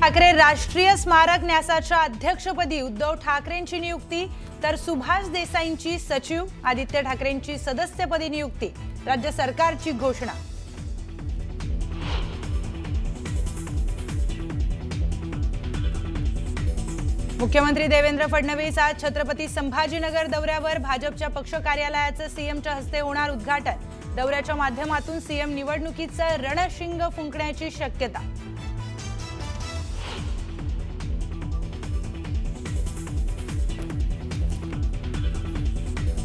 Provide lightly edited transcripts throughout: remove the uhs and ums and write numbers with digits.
ठाकरे राष्ट्रीय स्मारक न्यासाच्या अध्यक्षपदी उद्धव ठाकरेंची नियुक्ती, तर सुभाष देसाईंची सचिव, आदित्य ठाकरेंची सदस्यपदी नियुक्ती, राज्य सरकारची घोषणा। मुख्यमंत्री देवेंद्र फडणवीस आज छत्रपती संभाजीनगर दौऱ्यावर, भाजपच्या पक्ष कार्यालयाचं सीएमच्या हस्ते होणार उद्घाटन। दौऱ्याच्या माध्यमातून सीएम निवडणुकीचं रणशिंग फुंकण्याची शक्यता।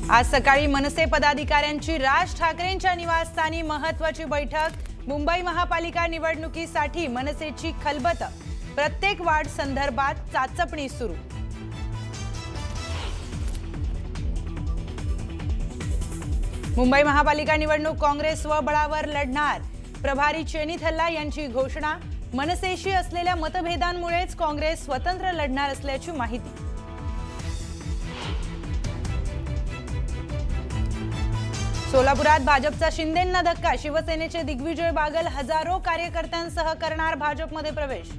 आज सकाळी मनसे पदाधिकाऱ्यांची राज ठाकरेंच्या निवासस्थानी महत्त्वाची बैठक। मुंबई महापालिका निवडणुकीसाठी मनसेची खलबत, प्रत्येक वार्ड संदर्भात चाचपणी सुरू। मुंबई महापालिका निवडणूक काँग्रेस स्वबळावर लढणार, प्रभारी चेनिथल्ला यांची घोषणा। मनसेशी असलेल्या मतभेदांमुळेच काँग्रेस स्वतंत्र लढणार असल्याची माहिती। सोलापुरात भाजपचा शिंदेंना धक्का, शिवसेनेचे दिग्विजय बागल हजारो कार्यकर्त्यांसह करणार भाजपमध्ये प्रवेश।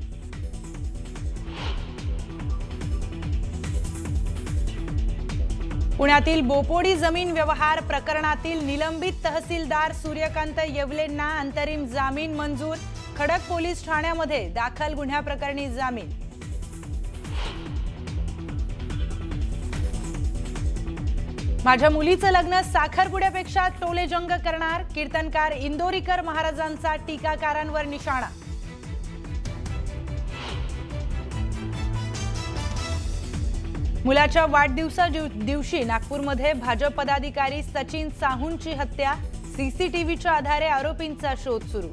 पुण्यातील बोपोडी जमीन व्यवहार प्रकरणातील निलंबित तहसीलदार सूर्यकांत येवलेंना अंतरिम जामीन मंजूर, खडक पोलीस ठाण्यामध्ये दाखल गुन्ह्याप्रकरणी जामीन। माझ्या मुलीचं लग्न साखरपुड्यापेक्षा टोलेजंग करणार, कीर्तनकार इंदोरीकर महाराजांचा टीकाकारांवर निशाणा। मुलाच्या वाढदिवसा दिवशी नागपूरमध्ये भाजप पदाधिकारी सचिन साहूंची हत्या, सीसीटीव्हीच्या आधारे आरोपींचा शोध सुरू।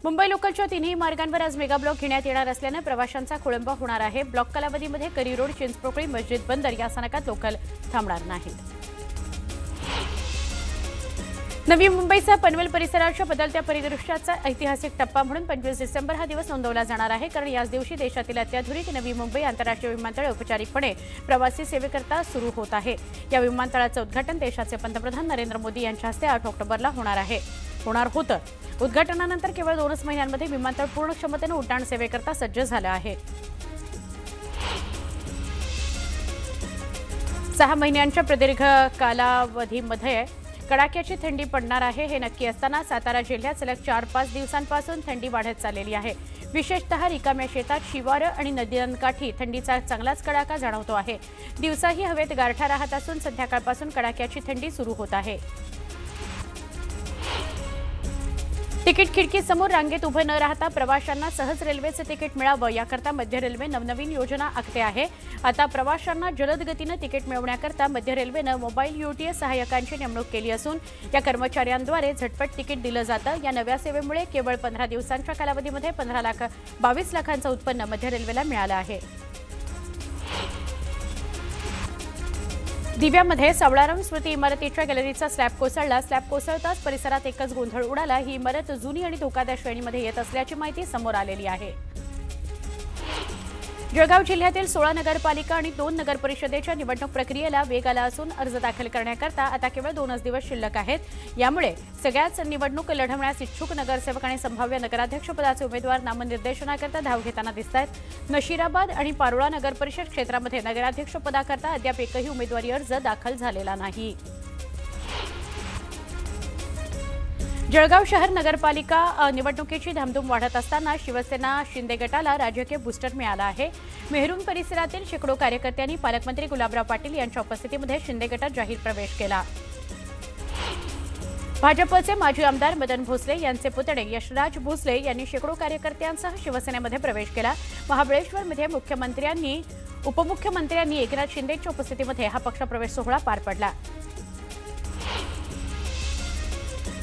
मुंबई लोकलच्या तिन्ही मार्गांवर आज मेगा ब्लॉक घेण्यात येणार असल्याने प्रवाशांचा खोळंबा होणार आहे। ब्लॉक कालावधीमध्ये करी रोड, चिंचपोकळी, मस्जिद बंदर या स्थानकात लोकल थांबणार नाहीत। नवी मुंबईचा पनवेल परिसराच्या बदलत्या परिदृश्याचा ऐतिहासिक टप्पा म्हणून 25 डिसेंबर हा दिवस नोंदवला जाणार आहे, कारण याच दिवशी देशातील अत्याधुनिक नवी मुंबई आंतरराष्ट्रीय विमानतळ औपचारिकपणे प्रवासी सेवेकरता सुरू होत आहे। या विमानतळाचं उद्घाटन देशाचे पंतप्रधान नरेंद्र मोदी यांच्या हस्ते 8 ऑक्टोबरला होणार होतं। उद्घाटनानंतर केवळ 2 महिन्यांमध्ये विमानतळ पूर्ण क्षमतेने उड्डाण सेवेकरता सज्ज झालं आहे। 6 महिन्यांच्या प्रदीर्घ कालावधीमध्ये कडाक्याची थंडी पडणार आहे हे नक्की असताना सातारा जिल्ह्यात सलग 4-5 दिवसांपासून थंडी वाढत चाललेली आहे। विशेषतः रिकाम्या शेतात, शिवारं आणि नद्यांकाठी थंडीचा चांगलाच कडाका जाणवतो आहे। दिवसाही हवेत गारठा राहत असून संध्याकाळपासून कडाक्याची थंडी सुरू होत आहे। तिकीट खिडकीसमोर रांगेत उभे न राहता प्रवाशांना सहज रेल्वेचे तिकीट मिळावं याकरता मध्य रेल्वे नवनवीन योजना आखते आहे। आता प्रवाशांना जलद गतीने तिकीट मिळवण्याकरता मध्य रेल्वेनं मोबाईल यूटीएस सहाय्यकांची नेमणूक केली असून या कर्मचाऱ्यांद्वारे झटपट तिकीट दिलं जातं। या नव्या सेवेमुळे केवळ 15 दिवसांच्या कालावधीमध्ये 22 लाखांचं उत्पन्न मध्य रेल्वेला मिळालं आहे। दिव्यामध्ये सावळाराम स्मृती इमारतीच्या गॅलरीचा स्लॅब कोसळला। स्लॅब कोसळताच परिसरात एकच गोंधळ उडाला। ही इमारत जुनी आणि धोकादायक श्रेणीमध्ये येत असल्याची माहिती समोर आलेली आहे। जळगाव जिल्ह्यातील 16 नगरपालिका आणि 2 नगरपरिषदेच्या निवडणूक प्रक्रियेला वेग आला असून अर्ज दाखल करण्याकरता आता केवळ 2 दिवस शिल्लक आहेत। यामुळे सगळ्याच निवडणूक लढवण्यास इच्छुक नगरसेवक आणि संभाव्य नगराध्यक्षपदाचे उमेदवार नामनिर्देशनाकरता धाव घेताना दिसतात। नशिराबाद आणि पारोळा नगरपरिषद क्षेत्रामध्ये नगराध्यक्षपदाकरता अद्याप एकही उमेदवारी अर्ज दाखल झालेला नाही। जळगाव शहर नगरपालिका निवडणुकीची धामधूम वाढत असताना शिवसेना शिंदे गटाला राजकीय बूस्टर मिळाला आहे। मेहरुण परिसरातील शेकडो कार्यकर्त्यांनी पालकमंत्री गुलाबराव पाटील यांच्या उपस्थितीमध्ये शिंदे गटात जाहीर प्रवेश केला। भाजपचे माजी आमदार मदन भोसले यांचे पुतणे यशराज भोसले यांनी शेकडो कार्यकर्त्यांसह शिवसेनेमध्ये प्रवेश केला। महाबळेश्वरमध्ये उपमुख्यमंत्र्यांनी एकनाथ शिंदेच्या उपस्थितीमध्ये हा पक्षप्रवेश सोहळा पार पडला।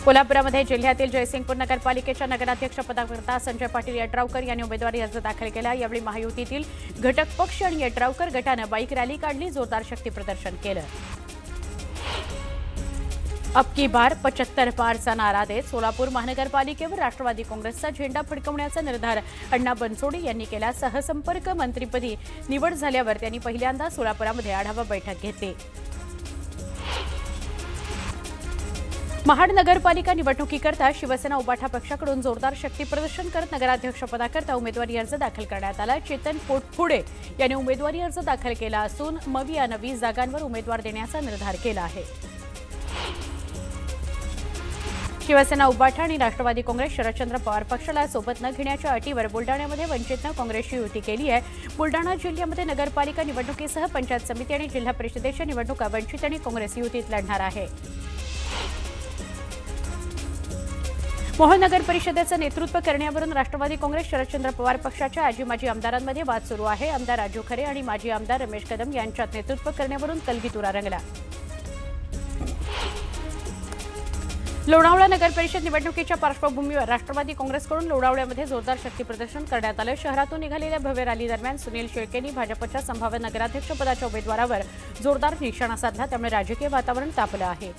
कोल्हापुरामध्ये जिल्ह्यातील जयसिंगपूर नगरपालिकेच्या नगराध्यक्षपदाकरता संजय पाटील यड्रावकर यांनी उमेदवारी अर्ज दाखल केला। यावेळी महायुतीतील घटक पक्ष आणि यड्रावकर गटानं बाईक रॅली काढली, जोरदार शक्ती प्रदर्शन केलं। अब की बार 75 पारचा नारा देत सोलापूर महानगरपालिकेवर राष्ट्रवादी काँग्रेसचा झेंडा फडकवण्याचा निर्धार अण्णा बनसोडे यांनी केला। सहसंपर्क मंत्रीपदी निवड झाल्यावर त्यांनी पहिल्यांदा सोलापुरामध्ये आढावा बैठक घेतली। महाड नगरपालिका निवडणुकीकरता शिवसेना उबाठा पक्षाकडून जोरदार शक्ती प्रदर्शन करत नगराध्यक्षपदाकरता उमेदवारी अर्ज दाखल करण्यात आला। चेतन पोटफुडे यांनी उमेदवारी अर्ज दाखल केला असून मवी या 20 जागांवर उमेदवार देण्याचा निर्धार केला आहे। शिवसेना उबाठा आणि राष्ट्रवादी काँग्रेस शरदचंद्र पवार पक्षाला सोबत न घेण्याच्या अटीवर बुलडाण्यामध्ये वंचितनं काँग्रेसची युती केली आहे। बुलडाणा जिल्ह्यामध्ये नगरपालिका निवडणुकीसह पंचायत समिती आणि जिल्हा परिषदेच्या निवडणुका वंचित आणि काँग्रेस युतीत लढणार आहे। मोहोळ नगर परिषदेचं नेतृत्व करण्यावरून राष्ट्रवादी काँग्रेस शरदचंद्र पवार पक्षाच्या आजी माजी आमदारांमध्ये वाद सुरू आहे। आमदार राजू खरे आणि माजी आमदार रमेश कदम यांच्यात नेतृत्व करण्यावरून कलगीतुरा रंगला। लोणावळा नगर परिषद निवडणुकीच्या पार्श्वभूमीवर राष्ट्रवादी काँग्रेसकडून लोणावळ्यामध्ये जोरदार शक्ती प्रदर्शन करण्यात आलं। शहरातून निघालेल्या भव्य रॅली दरम्यान सुनील शेळकेंनी भाजपच्या संभाव्य नगराध्यक्षपदाच्या उमेदवारावर जोरदार निशाणा साधला, त्यामुळे राजकीय वातावरण तापलं आहे।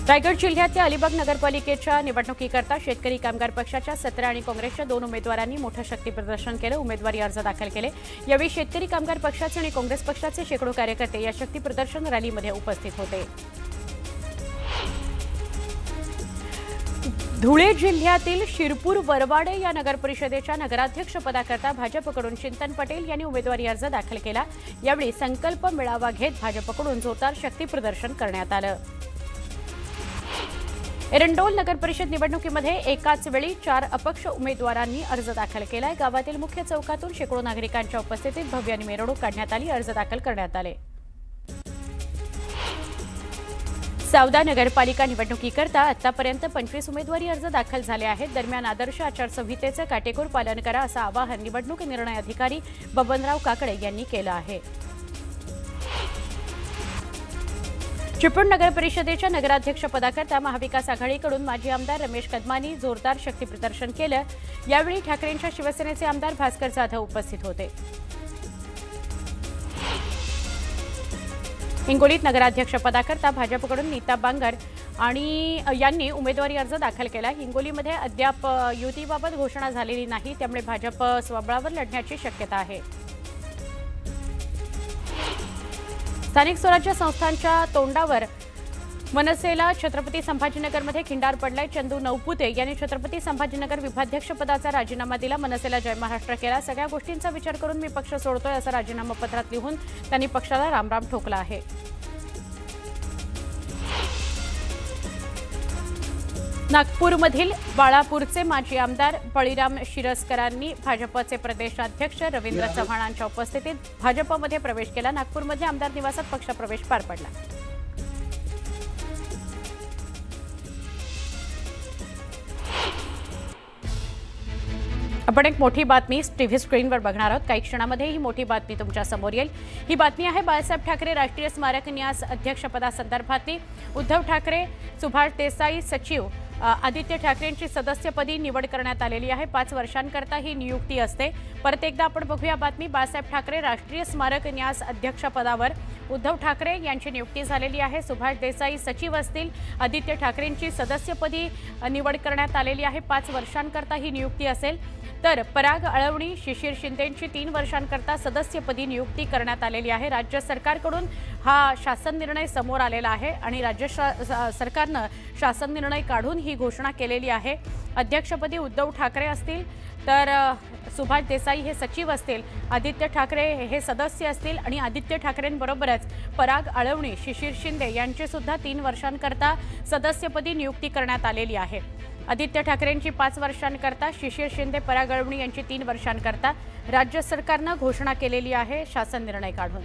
रायगड जिल्ह्यातल्या अलिबाग नगरपालिकेच्या निवडणुकीकरता शेतकरी कामगार पक्षाच्या 17 आणि काँग्रेसच्या 2 उमेदवारांनी मोठं शक्ती प्रदर्शन केलं, उमेदवारी अर्ज दाखल केले। यावेळी शेतकरी कामगार पक्षाचे आणि काँग्रेस पक्षाचे शेकडो कार्यकर्ते या शक्ती प्रदर्शन रॅलीमध्ये उपस्थित होते। धुळे जिल्ह्यातील शिरपूर वरवाडे या नगरपरिषदेच्या नगराध्यक्षपदाकरता भाजपकडून चिंतन पटेल यांनी उमेदवारी अर्ज दाखल केला। यावेळी संकल्प मेळावा घेत भाजपकडून जोरदार शक्ती प्रदर्शन करण्यात आलं। एरंडोल नगर परिषद निवडणुकीमध्ये एकाच वेळी 4 अपक्ष उमेदवारांनी अर्ज दाखल केलाय। गावातील मुख्य चौकातून शेकडो नागरिकांच्या उपस्थितीत भव्य मिरवणूक काढण्यात आली, अर्ज दाखल करण्यात आले। सावदा नगरपालिका निवडणुकीकरता आतापर्यंत 25 उमेदवारी अर्ज दाखल झाले आहेत। दरम्यान आदर्श आचारसंहितेचे काटेकोर पालन करा असं आवाहन निवडणूक निर्णय अधिकारी बबनराव काकडे यांनी केलं आहे। चिपळूण नगर परिषदेच्या नगराध्यक्षपदाकरता महाविकास आघाडीकडून माजी आमदार रमेश कदमांनी जोरदार शक्ती प्रदर्शन केलं। यावेळी ठाकरेंच्या शिवसेनेचे आमदार भास्कर जाधव उपस्थित होते। हिंगोलीत नगराध्यक्षपदाकरता भाजपकडून नीता बांगर यांनी उमेदवारी अर्ज दाखल केला। हिंगोलीमध्ये अद्याप युतीबाबत घोषणा झालेली नाही, त्यामुळे भाजप स्वबळावर लढण्याची शक्यता आहे। स्थानिक स्वराज्य संस्थांच्या तोंडावर मनसेला छत्रपती संभाजीनगरमध्ये खिंडार पडलाय। चंदू नवपुते यांनी छत्रपती संभाजीनगर विभाध्यक्षपदाचा राजीनामा दिला। मनसेला जय महाराष्ट्र केला। सगळ्या गोष्टींचा विचार करून मी पक्ष सोडतोय असं राजीनामा पत्रात लिहून त्यांनी पक्षाला रामराम ठोकला आहे। नागपूरमधील बाळापूरचे माजी आमदार बळीराम शिरसकरांनी भाजपचे प्रदेशाध्यक्ष रवींद्र चव्हाणांच्या उपस्थितीत भाजपमध्ये प्रवेश केला। नागपूरमध्ये आमदार निवासात पक्षप्रवेश पार पडला। आपण एक मोठी बातमी टीव्ही स्क्रीनवर बघणार आहोत। काही क्षणामध्ये ही मोठी बातमी तुमच्या समोर येईल। ही बातमी आहे बाळासाहेब ठाकरे राष्ट्रीय स्मारक न्यास अध्यक्षपदासंदर्भातली। उद्धव ठाकरे, सुभाष देसाई सचिव आदित्य ठाकरेंची सदस्यपदी निवड करण्यात आलेली आहे। 5 वर्षांकरता ही नियुक्ती असते। परत एकदा आपण बघूया बातमी। बाळासाहेब ठाकरे राष्ट्रीय स्मारक न्यास अध्यक्षपदावर उद्धव ठाकरे यांची नियुक्ती झालेली आहे। सुभाष देसाई सचिव असतील। आदित्य ठाकरेंची सदस्यपदी निवड करण्यात आलेली आहे। 5 वर्षांकरता ही नियुक्ती असेल। तर पराग अळवणी, शिशिर शिंदेंची 3 वर्षांकरता सदस्यपदी नियुक्ती करण्यात आलेली आहे। राज्य सरकारकडून हा शासन निर्णय समोर आलेला आहे आणि राज्य सरकारनं शासन निर्णय काढून ही घोषणा केलेली आहे। अध्यक्षपदी उद्धव ठाकरे असतील, तर सुभाष देसाई हे सचिव असतील, आदित्य ठाकरे हे सदस्य असतील आणि आदित्य ठाकरेंबरोबरच पराग अळवणी, शिशिर शिंदे यांची सुद्धा 3 वर्षांकरता सदस्यपदी नियुक्ती करण्यात आलेली आहे। आदित्य ठाकरेंची 5 वर्षांकरता, शिशिर शिंदे, पराग अळवणी यांची 3 वर्षांकरता राज्य सरकारनं घोषणा केलेली आहे शासन निर्णय काढून।